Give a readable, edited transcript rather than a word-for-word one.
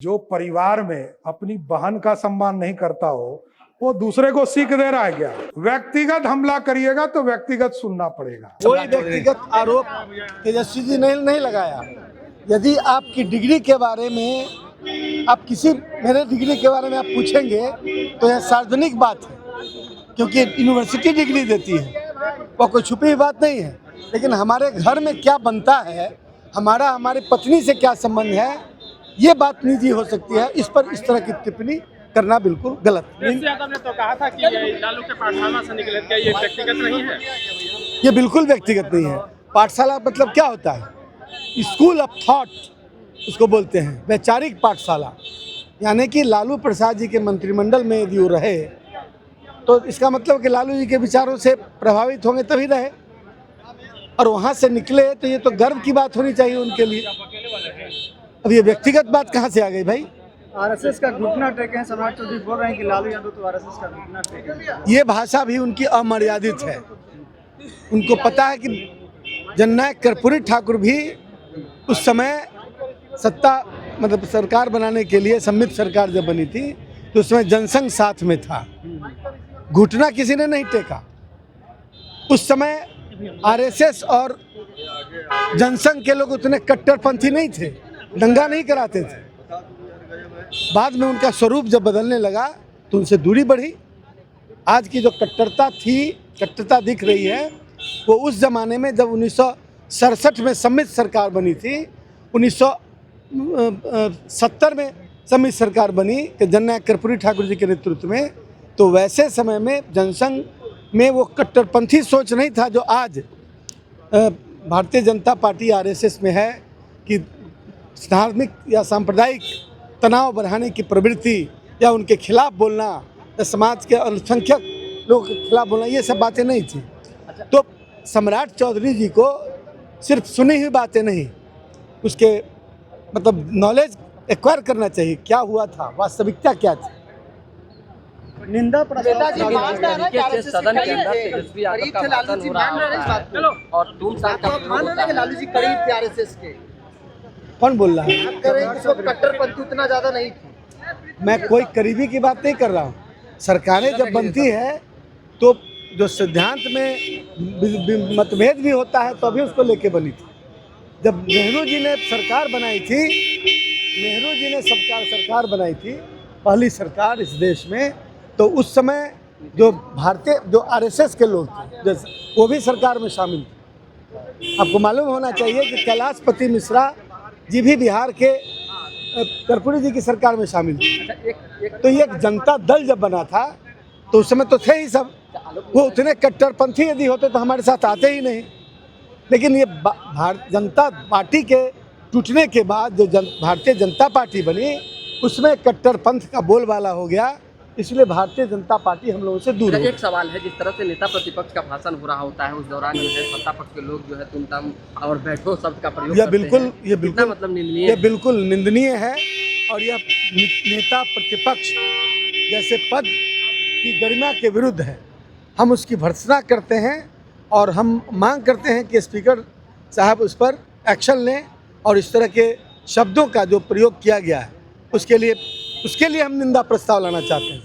जो परिवार में अपनी बहन का सम्मान नहीं करता हो वो दूसरे को सीख दे रहा है क्या? व्यक्तिगत हमला करिएगा तो व्यक्तिगत सुनना पड़ेगा। कोई व्यक्तिगत आरोप तेजस्वी जी ने नहीं लगाया। यदि आपकी डिग्री के बारे में आप किसी मेरे डिग्री के बारे में आप पूछेंगे तो यह सार्वजनिक बात है, क्योंकि यूनिवर्सिटी डिग्री देती है, वो कोई छुपी हुई बात नहीं है। लेकिन हमारे घर में क्या बनता है, हमारी पत्नी से क्या संबंध है, ये बात निजी हो सकती है। इस पर इस तरह की टिप्पणी करना बिल्कुल गलत। यादव ने तो कहा था कि लालू के पाठशाला से निकले, क्या ये व्यक्तिगत नहीं है? ये बिल्कुल व्यक्तिगत नहीं है। पाठशाला मतलब क्या होता है? स्कूल ऑफ थॉट उसको बोलते हैं, वैचारिक पाठशाला। यानी कि लालू प्रसाद जी के मंत्रिमंडल में यदि वो रहे तो इसका मतलब कि लालू जी के विचारों से प्रभावित होंगे तभी रहे, और वहाँ से निकले तो ये तो गर्व की बात होनी चाहिए उनके लिए। अब ये व्यक्तिगत बात कहाँ से आ गई भाई? आरएसएस का घुटना टेके हैं, समाज चौधरी बोल रहे हैं कि लालू यादव तो आरएसएस का घुटना टेके। ये भाषा भी उनकी अमर्यादित है। उनको पता है कि जननायक कर्पूरी ठाकुर भी उस समय सत्ता मतलब सरकार बनाने के लिए सम्मिलित सरकार जब बनी थी तो उसमें जनसंघ साथ में था। घुटना किसी ने नहीं टेका। उस समय आरएसएस और जनसंघ के लोग उतने कट्टरपंथी नहीं थे, दंगा नहीं कराते थे। बाद में उनका स्वरूप जब बदलने लगा तो उनसे दूरी बढ़ी। आज की जो कट्टरता दिख रही है वो उस ज़माने में जब 1967 में सम्मिलित सरकार बनी थी, 1970 में सम्मिलित सरकार बनी कि जननायक कर्पूरी ठाकुर जी के नेतृत्व में, तो वैसे समय में जनसंघ में वो कट्टरपंथी सोच नहीं था जो आज भारतीय जनता पार्टी आरएसएस में है कि धार्मिक या सांप्रदायिक तनाव बढ़ाने की प्रवृत्ति या उनके खिलाफ बोलना या समाज के अल्पसंख्यक लोगों के खिलाफ बोलना, ये सब बातें नहीं थी। तो सम्राट चौधरी जी को सिर्फ सुनी हुई बातें नहीं, उसके मतलब नॉलेज एक्वायर करना चाहिए। क्या हुआ था, वास्तविकता क्या थी। निंदा प्रस्ताव सदन के अंदर तेजस्वी यादव का भाषण हो रहा है और 2 साल का लालू जी करीब थे आरएसएस के। कौन बोल रहा है? कट्टरपंथी उतना ज्यादा नहीं थी। मैं कोई करीबी की बात नहीं कर रहा हूँ। सरकारें जब बनती है तो जो सिद्धांत में मतभेद भी होता है तो भी उसको लेके बनी थी। जब नेहरू जी ने सरकार बनाई थी, नेहरू जी ने सरकार बनाई थी, पहली सरकार इस देश में, तो उस समय जो आरएसएस के लोग थे वो भी सरकार में शामिल थे। आपको मालूम होना चाहिए कि कैलाशपति मिश्रा जी भी बिहार के कर्पूरी जी की सरकार में शामिल थे। तो ये जनता दल जब बना था तो उस समय तो थे ही सब। वो उतने कट्टरपंथी यदि होते तो हमारे साथ आते ही नहीं। लेकिन ये जनता पार्टी के टूटने के बाद जो भारतीय जनता पार्टी बनी उसमें कट्टरपंथ का बोलबाला हो गया, इसलिए भारतीय जनता पार्टी हम लोगों से दूर हो गई। एक सवाल है, जिस तरह से नेता प्रतिपक्ष का भाषण हो रहा होता है उस दौरान जो है सत्ता पक्ष के लोग जो है तुम और बैठो शब्द का प्रयोग करते हैं। ये बिल्कुल मतलब निंदनीय, ये बिल्कुल निंदनीय है। और यह नेता प्रतिपक्ष जैसे पद की गरिमा के विरुद्ध है। हम उसकी भर्त्सना करते हैं और हम मांग करते हैं कि स्पीकर साहब उस पर एक्शन लें और इस तरह के शब्दों का जो प्रयोग किया गया है उसके लिए हम निंदा प्रस्ताव लाना चाहते हैं।